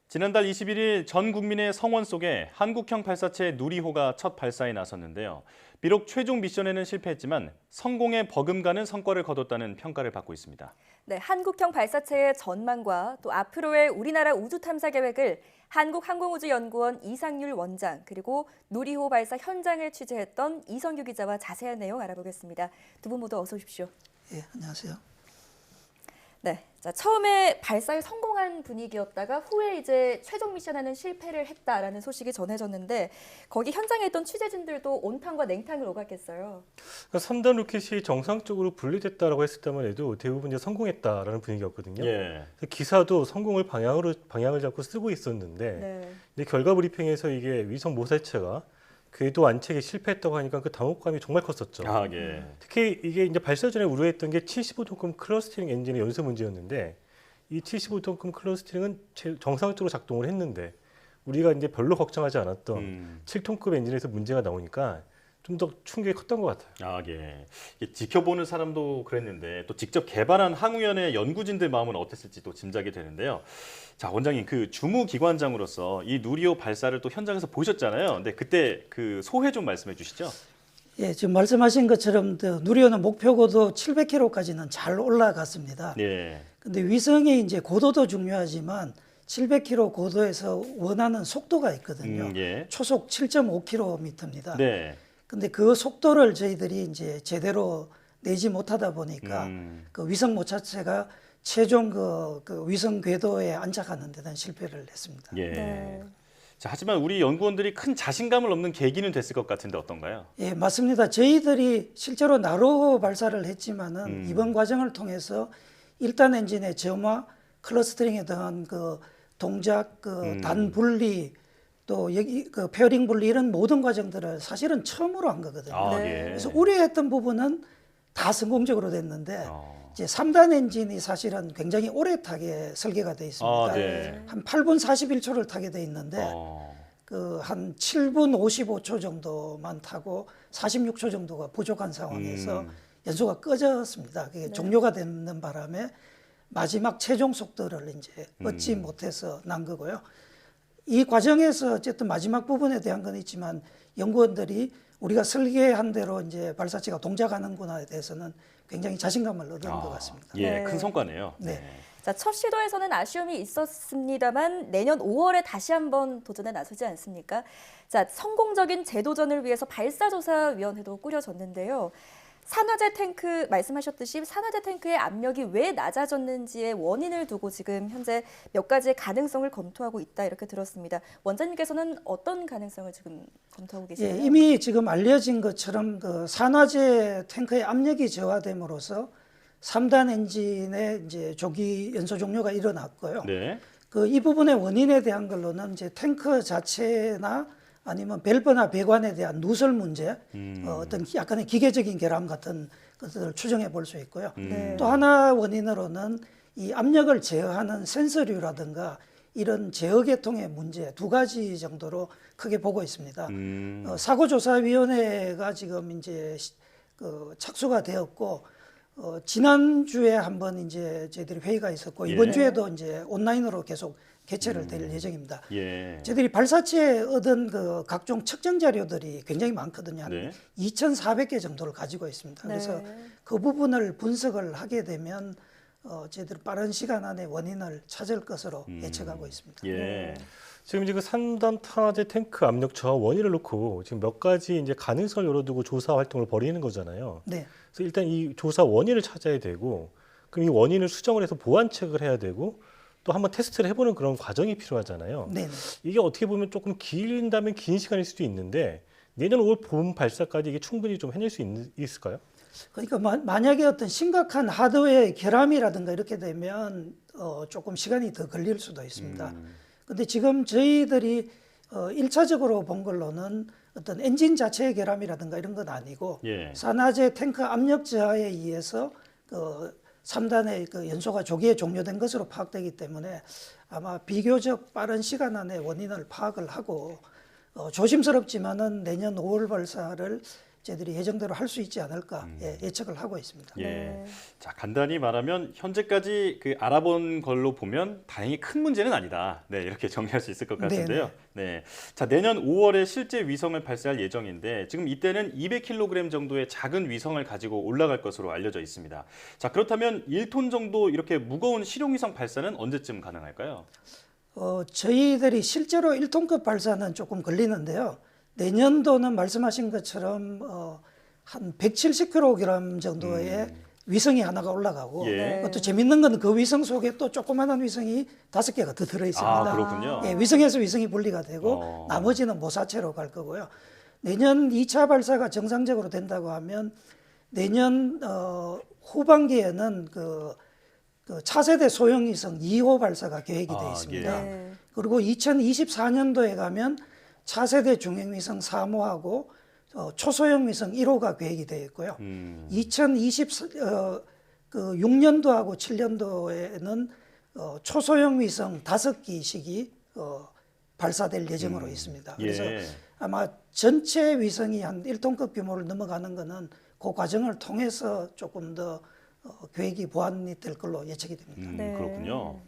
지난달 21일 전 국민의 성원 속에 한국형 발사체 누리호가 첫 발사에 나섰는데요. 비록 최종 미션에는 실패했지만 성공에 버금가는 성과를 거뒀다는 평가를 받고 있습니다. 네, 한국형 발사체의 전망과 또 앞으로의 우리나라 우주 탐사 계획을 한국항공우주연구원 이상률 원장 그리고 누리호 발사 현장을 취재했던 이성규 기자와 자세한 내용 알아보겠습니다. 두 분 모두 어서 오십시오. 예, 안녕하세요. 네, 자, 처음에 발사에 성공한 분위기였다가 후에 이제 최종 미션에는 실패를 했다라는 소식이 전해졌는데 거기 현장에 있던 취재진들도 온탕과 냉탕을 오갔겠어요. 그러니까 3단 로켓이 정상적으로 분리됐다라고 했었다만 해도 대부분 이제 성공했다라는 분위기였거든요. 예. 그래서 기사도 성공을 방향을 잡고 쓰고 있었는데 네. 근데 결과 브리핑에서 이게 위성 모사체가 궤도 안착에 실패했다고 하니까 그 당혹감이 정말 컸었죠. 아, 예. 특히 이게 이제 발사 전에 우려했던 게 75톤급 클러스터링 엔진의 연소 문제였는데 이 75톤급 클러스터링은 정상적으로 작동을 했는데 우리가 이제 별로 걱정하지 않았던 7톤급 엔진에서 문제가 나오니까 좀 더 충격이 컸던 것 같아요. 아, 예. 이게 지켜보는 사람도 그랬는데 또 직접 개발한 항우연의 연구진들 마음은 어땠을지 또 짐작이 되는데요. 자, 원장님 그 주무기관장으로서 이 누리호 발사를 또 현장에서 보셨잖아요. 근데 그때 그 소회 좀 말씀해 주시죠. 예, 지금 말씀하신 것처럼 누리호는 목표 고도 700km까지는 잘 올라갔습니다. 예. 근데 위성이 이제 고도도 중요하지만 700km 고도에서 원하는 속도가 있거든요. 예. 초속 7.5km입니다. 네. 근데 그 속도를 저희들이 이제 제대로 내지 못하다 보니까 그 위성 모차체가 최종 그 위성 궤도에 안착하는 데는 실패를 했습니다. 예. 네. 자, 하지만 우리 연구원들이 큰 자신감을 얻는 계기는 됐을 것 같은데 어떤가요? 예, 맞습니다. 저희들이 실제로 나로 발사를 했지만은 이번 과정을 통해서 1단 엔진의 점화, 클러스터링에 대한 그 동작, 그 단 분리, 또 여기 그 페어링 분리 이런 모든 과정들을 사실은 처음으로 한 거거든요. 아, 네. 예. 그래서 우려했던 부분은 다 성공적으로 됐는데 이제 3단 엔진이 사실은 굉장히 오래 타게 설계가 되어 있습니다. 아, 네. 한 8분 41초를 타게 돼 있는데 그 한 7분 55초 정도만 타고 46초 정도가 부족한 상황에서 연소가 꺼졌습니다. 그게 종료가 되는 바람에 마지막 최종 속도를 이제 얻지 못해서 난 거고요. 이 과정에서 어쨌든 마지막 부분에 대한 건 있지만 연구원들이 우리가 설계한 대로 이제 발사체가 동작하는구나에 대해서는 굉장히 자신감을 얻은 것 같습니다. 예, 네. 큰 성과네요. 네. 자, 첫 시도에서는 아쉬움이 있었습니다만 내년 5월에 다시 한번 도전에 나서지 않습니까? 자, 성공적인 재도전을 위해서 발사조사위원회도 꾸려졌는데요. 산화제 탱크 말씀하셨듯이 산화제 탱크의 압력이 왜 낮아졌는지의 원인을 두고 지금 현재 몇 가지의 가능성을 검토하고 있다 이렇게 들었습니다. 원장님께서는 어떤 가능성을 지금 검토하고 계시나요? 예, 이미 지금 알려진 것처럼 그 산화제 탱크의 압력이 저하됨으로써 3단 엔진의 이제 조기 연소 종료가 일어났고요. 네. 그 이 부분의 원인에 대한 걸로는 이제 탱크 자체나 아니면 밸브나 배관에 대한 누설 문제, 어떤 약간의 기계적인 결함 같은 것들을 추정해 볼 수 있고요. 네. 또 하나 원인으로는 이 압력을 제어하는 센서류라든가 이런 제어 계통의 문제 두 가지 정도로 크게 보고 있습니다. 사고조사위원회가 지금 이제 그 착수가 되었고 지난주에 한번 이제 저희들이 회의가 있었고 이번 주에도 이제 온라인으로 계속 개최를 될 예정입니다. 예. 저희들이 발사체에 얻은 그 각종 측정 자료들이 굉장히 많거든요. 한 네. 2,400개 정도를 가지고 있습니다. 그래서 그 부분을 분석을 하게 되면 저희들 빠른 시간 안에 원인을 찾을 것으로 예측하고 있습니다. 예. 지금 이제 그 3단 탄화제 탱크 압력 저하 원인을 놓고 지금 몇 가지 이제 가능성을 열어두고 조사 활동을 벌이는 거잖아요. 네. 그래서 일단 이 조사 원인을 찾아야 되고, 그럼 이 원인을 수정을 해서 보완책을 해야 되고, 또 한번 테스트를 해보는 그런 과정이 필요하잖아요. 네. 이게 어떻게 보면 조금 길다면 긴 시간일 수도 있는데 내년 5월 봄 발사까지 이게 충분히 좀 해낼 수 있을까요? 그러니까 만약에 어떤 심각한 하드웨어의 결함이라든가 이렇게 되면 조금 시간이 더 걸릴 수도 있습니다. 근데 지금 저희들이 1차적으로 본 걸로는 어떤 엔진 자체의 결함이라든가 이런 건 아니고 예. 산화제 탱크 압력 저하에 의해서 그 3단의 그 연소가 조기에 종료된 것으로 파악되기 때문에 아마 비교적 빠른 시간 안에 원인을 파악을 하고 조심스럽지만은 내년 5월 발사를 저희들이 예정대로 할 수 있지 않을까 예측을 하고 있습니다. 예. 네. 자, 간단히 말하면 현재까지 그 알아본 걸로 보면 다행히 큰 문제는 아니다. 네, 이렇게 정리할 수 있을 것 같은데요. 네. 자, 내년 5월에 실제 위성을 발사할 예정인데 지금 이때는 200kg 정도의 작은 위성을 가지고 올라갈 것으로 알려져 있습니다. 자, 그렇다면 1톤 정도 이렇게 무거운 실용위성 발사는 언제쯤 가능할까요? 저희들이 실제로 1톤급 발사는 조금 걸리는데요. 내년도는 말씀하신 것처럼 한 170kg 정도의 위성이 하나가 올라가고 예. 또 재밌는 건 그 위성 속에 또 조그마한 위성이 5개가 더 들어 있습니다. 아, 그렇군요. 예, 위성에서 위성이 분리가 되고 나머지는 모사체로 갈 거고요. 내년 2차 발사가 정상적으로 된다고 하면 내년 후반기에는 그 차세대 소형위성 2호 발사가 계획이 되어 있습니다. 네. 그리고 2024년도에 가면 차세대 중형위성 3호하고 초소형 위성 1호가 계획이 되어 있고요. 2026년도하고 7년도에는 초소형 위성 5기씩이 발사될 예정으로 있습니다. 그래서 예. 아마 전체 위성이 한 1톤급 규모를 넘어가는 것은 그 과정을 통해서 조금 더 계획이 보완이 될 걸로 예측이 됩니다. 네. 그렇군요.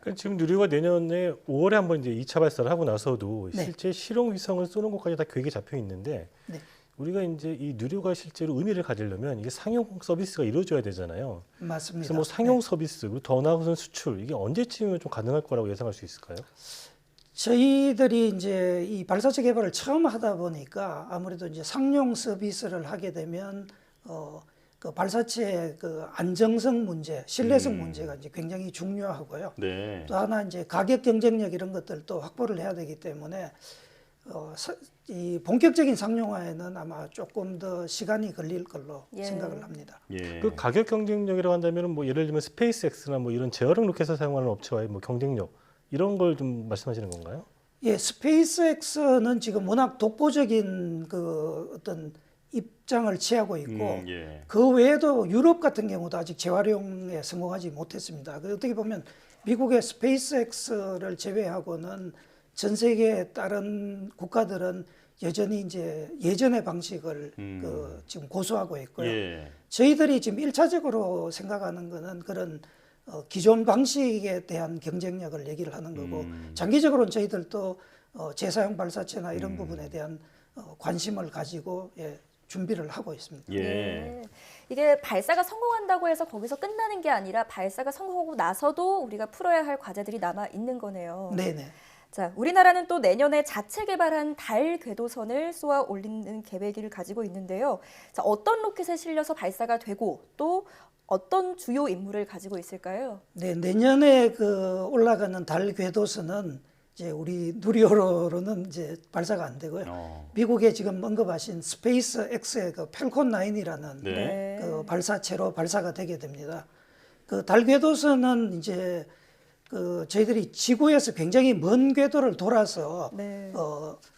그러니까 지금 누리호가 내년에 5월에 한번 이제 2차 발사를 하고 나서도 네. 실제 실용 위성을 쏘는 것까지 다 계획이 잡혀 있는데 네. 우리가 이제 이 누리호가 실제로 의미를 가지려면 이게 상용 서비스가 이루어져야 되잖아요. 맞습니다. 그래서 뭐 상용 네. 서비스 그리고 더 나아가서는 수출 이게 언제쯤이면 좀 가능할 거라고 예상할 수 있을까요? 저희들이 이제 이 발사체 개발을 처음 하다 보니까 아무래도 이제 상용 서비스를 하게 되면 그 발사체의 그 안정성 문제, 신뢰성 문제가 이제 굉장히 중요하고요. 네. 또 하나 이제 가격 경쟁력 이런 것들도 확보를 해야 되기 때문에 이 본격적인 상용화에는 아마 조금 더 시간이 걸릴 걸로 예. 생각을 합니다. 예. 그 가격 경쟁력이라고 한다면 뭐 예를 들면 스페이스X나 뭐 이런 재활용 로켓을 사용하는 업체와의 뭐 경쟁력 이런 걸 좀 말씀하시는 건가요? 예, 스페이스X는 지금 워낙 독보적인 그 어떤 입장을 취하고 있고 예. 그 외에도 유럽 같은 경우도 아직 재활용에 성공하지 못했습니다. 그 어떻게 보면 미국의 스페이스X를 제외하고는 전 세계 다른 국가들은 여전히 이제 예전의 방식을 그 지금 고수하고 있고요. 예. 저희들이 지금 1차적으로 생각하는 거는 그런 기존 방식에 대한 경쟁력을 얘기를 하는 거고 장기적으로는 저희들도 재사용 발사체나 이런 부분에 대한 관심을 가지고 준비를 하고 있습니다. 예. 네. 이게 발사가 성공한다고 해서 거기서 끝나는 게 아니라 발사가 성공하고 나서도 우리가 풀어야 할 과제들이 남아 있는 거네요. 네네. 자, 우리나라는 또 내년에 자체 개발한 달 궤도선을 쏘아 올리는 계획을 가지고 있는데요. 자, 어떤 로켓에 실려서 발사가 되고 또 어떤 주요 임무를 가지고 있을까요? 네, 내년에 그 올라가는 달 궤도선은 이제 우리 누리호로는 이제 발사가 안 되고요. 미국에 지금 언급하신 스페이스 X의 그 펠콘 9이라는 네. 그 발사체로 발사가 되게 됩니다. 그 달 궤도선은 이제 그 저희들이 지구에서 굉장히 먼 궤도를 돌아서 네.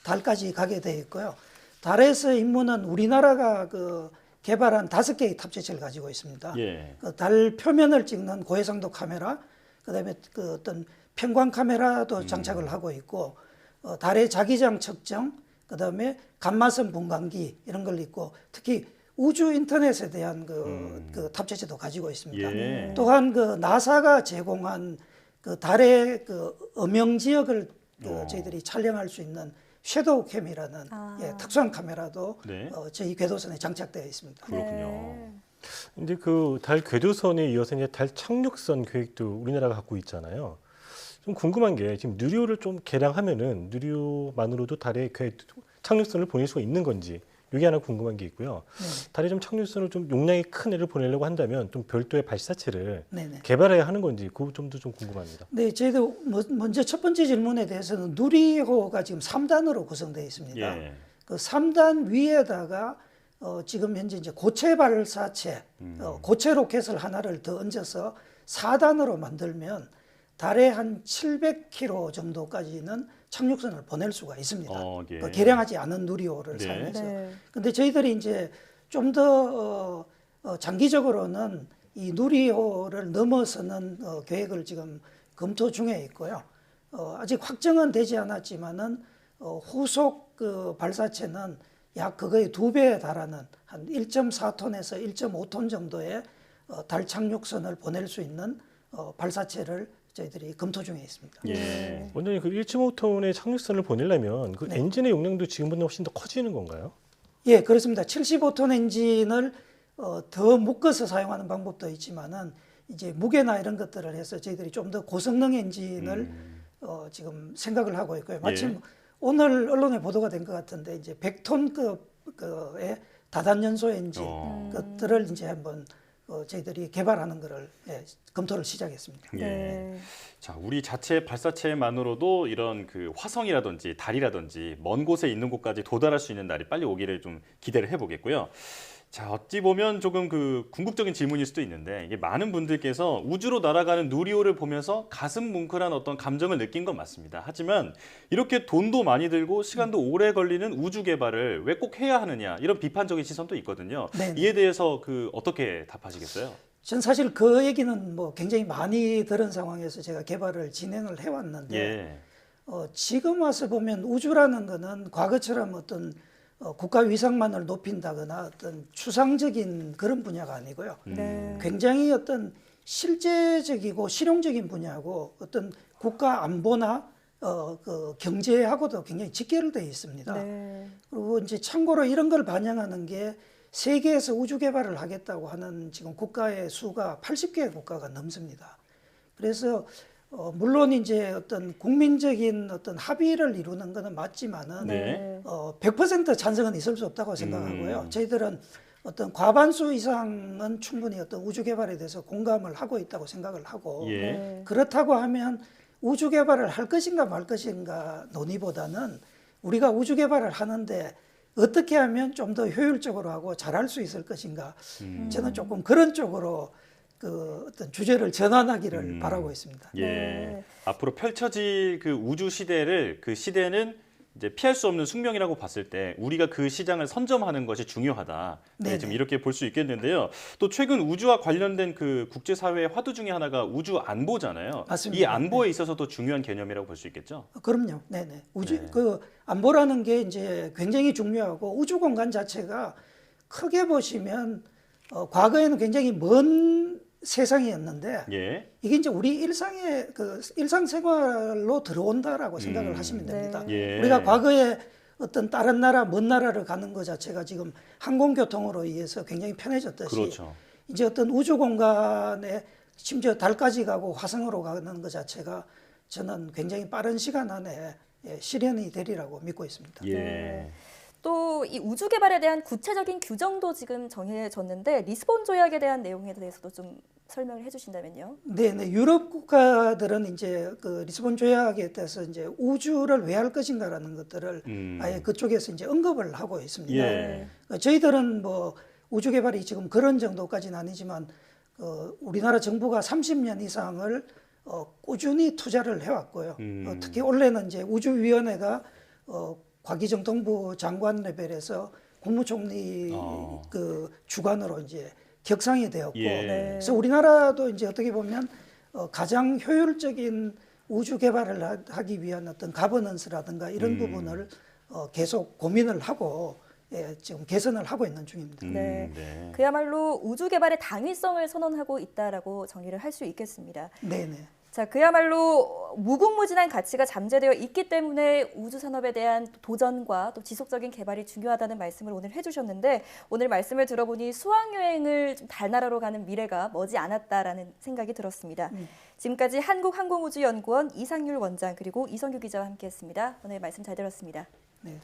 달까지 가게 돼 있고요. 달에서 임무는 우리나라가 그 개발한 5개의 탑재체를 가지고 있습니다. 예. 그 달 표면을 찍는 고해상도 카메라, 그다음에 그 어떤 편광 카메라도 장착을 하고 있고, 달의 자기장 측정, 그다음에 감마선 분광기 이런 걸 있고, 특히 우주 인터넷에 대한 그 탑재체도 가지고 있습니다. 예. 또한 그 나사가 제공한 그 달의 그 음영 지역을 그 저희들이 촬영할 수 있는 섀도우 캠이라는 특수한 카메라도 네. 저희 궤도선에 장착되어 있습니다. 그렇군요. 이제 그 달 궤도선에 이어서 이제 달 착륙선 계획도 우리나라가 갖고 있잖아요. 좀 궁금한 게 지금 누리호를 좀 개량하면은 누리호만으로도 달에 착륙선을 보낼 수가 있는 건지 이게 하나 궁금한 게 있고요. 달에 좀 착륙선을 좀 용량이 큰 애를 보내려고 한다면 좀 별도의 발사체를 네네. 개발해야 하는 건지 그 점도 좀 궁금합니다. 네, 저희도 먼저 첫 번째 질문에 대해서는 누리호가 지금 3단으로 구성되어 있습니다. 예. 그 3단 위에다가 지금 현재 이제 고체 발사체, 고체 로켓을 하나를 더 얹어서 4단으로 만들면 달에 한 700km 정도까지는 착륙선을 보낼 수가 있습니다. 예. 그 개량하지 않은 누리호를 네. 사용해서. 네. 근데 저희들이 이제 좀 더 장기적으로는 이 누리호를 넘어서는 계획을 지금 검토 중에 있고요. 아직 확정은 되지 않았지만은 후속 그 발사체는 약 그거의 2배에 달하는 한 1.4톤에서 1.5톤 정도의 달 착륙선을 보낼 수 있는 발사체를 저희들이 검토 중에 있습니다. 예. 원장님 그 1.5톤의 착륙선을 보내려면 그 네. 엔진의 용량도 지금보다 훨씬 더 커지는 건가요? 예, 그렇습니다. 75톤 엔진을 더 묶어서 사용하는 방법도 있지만은 이제 무게나 이런 것들을 해서 저희들이 좀 더 고성능 엔진을 지금 생각을 하고 있고요. 마침 예. 오늘 언론에 보도가 된 것 같은데 이제 100톤급의 다단연소 엔진 것들을 이제 한번 저희들이 개발하는 거를 검토를 시작했습니다. 예. 네. 자, 우리 자체 발사체만으로도 이런 그 화성이라든지 달이라든지 먼 곳에 있는 곳까지 도달할 수 있는 날이 빨리 오기를 좀 기대를 해보겠고요. 자, 어찌 보면 조금 그 궁극적인 질문일 수도 있는데 이게 많은 분들께서 우주로 날아가는 누리호를 보면서 가슴 뭉클한 어떤 감정을 느낀 건 맞습니다. 하지만 이렇게 돈도 많이 들고 시간도 오래 걸리는 우주 개발을 왜 꼭 해야 하느냐 이런 비판적인 시선도 있거든요. 네네. 이에 대해서 어떻게 답하시겠어요? 전 사실 그 얘기는 뭐 굉장히 많이 들은 상황에서 제가 개발을 진행을 해왔는데 예. 지금 와서 보면 우주라는 거는 과거처럼 어떤 국가 위상만을 높인다거나 어떤 추상적인 그런 분야가 아니고요. 네. 굉장히 어떤 실제적이고 실용적인 분야고 어떤 국가 안보나 그 경제하고도 굉장히 직결되어 있습니다. 네. 그리고 이제 참고로 이런 걸 반영하는 게 세계에서 우주 개발을 하겠다고 하는 지금 국가의 수가 80개 국가가 넘습니다. 그래서 물론 이제 어떤 국민적인 어떤 합의를 이루는 것은 맞지만은 네. 100% 찬성은 있을 수 없다고 생각하고요. 저희들은 어떤 과반수 이상은 충분히 어떤 우주 개발에 대해서 공감을 하고 있다고 생각을 하고 예. 네. 그렇다고 하면 우주 개발을 할 것인가 말 것인가 논의보다는 우리가 우주 개발을 하는데 어떻게 하면 좀 더 효율적으로 하고 잘할 수 있을 것인가 저는 조금 그런 쪽으로 그 어떤 주제를 전환하기를 바라고 있습니다. 예. 네. 앞으로 펼쳐질 그 우주 시대를 그 시대는 이제 피할 수 없는 숙명이라고 봤을 때 우리가 그 시장을 선점하는 것이 중요하다. 네, 네네. 지금 이렇게 볼 수 있겠는데요. 또 최근 우주와 관련된 그 국제사회의 화두 중에 하나가 우주 안보잖아요. 맞습니다. 이 안보에 있어서도 중요한 개념이라고 볼 수 있겠죠. 그럼요. 네네. 우주 네. 그 안보라는 게 이제 굉장히 중요하고 우주 공간 자체가 크게 보시면 과거에는 굉장히 먼 세상이었는데 예. 이게 이제 우리 일상의 그 일상생활로 들어온다라고 생각을 하시면 됩니다. 예. 우리가 과거에 어떤 다른 나라, 먼 나라를 가는 것 자체가 지금 항공교통으로 의해서 굉장히 편해졌듯이 그렇죠. 이제 어떤 우주 공간에 심지어 달까지 가고 화성으로 가는 것 자체가 저는 굉장히 빠른 시간 안에 실현이 되리라고 믿고 있습니다. 예. 네. 또 이 우주 개발에 대한 구체적인 규정도 지금 정해졌는데 리스본 조약에 대한 내용에 대해서도 좀 설명을 해주신다면요. 네, 유럽 국가들은 이제 그 리스본 조약에 따라서 이제 우주를 왜 할 것인가라는 것들을 아예 그쪽에서 이제 언급을 하고 있습니다. 예. 저희들은 뭐 우주 개발이 지금 그런 정도까지는 아니지만 우리나라 정부가 30년 이상을 꾸준히 투자를 해왔고요. 특히 올해는 이제 우주위원회가 과기정통부 장관 레벨에서 국무총리 그 주관으로 이제 격상이 되었고, 예. 그래서 우리나라도 이제 어떻게 보면 가장 효율적인 우주 개발을 하기 위한 어떤 가버넌스라든가 이런 부분을 계속 고민을 하고 지금 개선을 하고 있는 중입니다. 네. 네. 그야말로 우주 개발의 당위성을 선언하고 있다라고 정의를 할 수 있겠습니다. 네네. 자, 그야말로 무궁무진한 가치가 잠재되어 있기 때문에 우주 산업에 대한 도전과 또 지속적인 개발이 중요하다는 말씀을 오늘 해주셨는데 오늘 말씀을 들어보니 수학여행을 좀 달나라로 가는 미래가 머지 않았다라는 생각이 들었습니다. 지금까지 한국항공우주연구원 이상률 원장 그리고 이성규 기자와 함께했습니다. 오늘 말씀 잘 들었습니다. 네.